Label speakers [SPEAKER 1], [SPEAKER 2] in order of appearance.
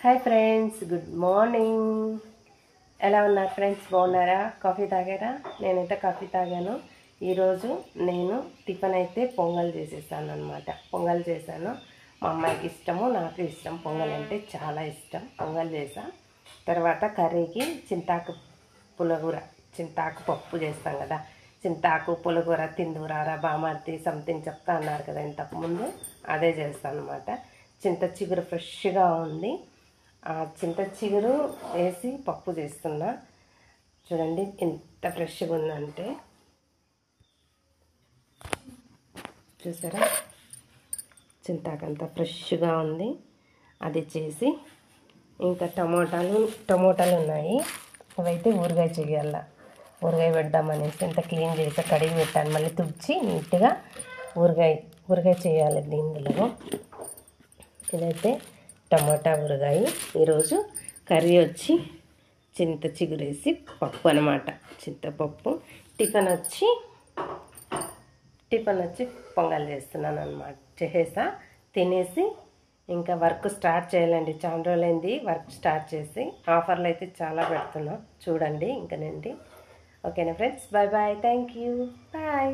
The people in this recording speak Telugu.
[SPEAKER 1] Hi friends, good morning. ఎలా ఉన్నారు ఫ్రెండ్స్? బాగున్నారా? కాఫీ తాగారా? నేనైతే కాఫీ తాగాను. ఈరోజు నేను టిఫిన్ అయితే పొంగల్ చేసేసాను అనమాట. పొంగల్ చేశాను. మా అమ్మాయికి ఇష్టము, నాకు ఇష్టం. పొంగల్ అంటే చాలా ఇష్టం. పొంగల్ చేసా. తర్వాత కర్రీకి చింతాకు పులగూర, చింతాకు పప్పు చేస్తాం కదా, చింతాకు పులగూర తిందురారా బామర్ది సంథింగ్ చెప్తా అన్నారు కదా ఇంతకుముందు, అదే చేస్తాను అనమాట. చింత చిగురు ఫ్రెష్గా ఉంది. ఆ చింత చిగురు వేసి పప్పు చేస్తున్నా. చూడండి ఎంత ఫ్రెష్గా ఉందంటే, చూసారా? చింతాకంత ఫ్రెష్గా ఉంది. అది చేసి ఇంకా టమోటాలు ఉన్నాయి. అవైతే ఊరగాయ చేయాల. ఊరగాయ పెడదామనేసి ఇంత క్లీన్ చేసి కడిగి పెట్టాను. మళ్ళీ తుడిచి నీట్గా ఊరగాయ చేయాలి దీనిలో. ఇదైతే టమాటా ఊరగాయ. ఈరోజు కర్రీ వచ్చి చింత చిగురేసి పప్పు అనమాట, చింతపప్పు. టిఫిన్ వచ్చి పొంగల్ చేస్తున్నాను అనమాట. చేసేసా, తినేసి ఇంకా వర్క్ స్టార్ట్ చేయాలండి. చాలా రోజులైంది వర్క్ స్టార్ట్ చేసి. ఆఫర్లు అయితే చాలా పెడుతున్నాం, చూడండి ఇంకనండి. ఓకేనా friends? Bye bye. Thank you. Bye.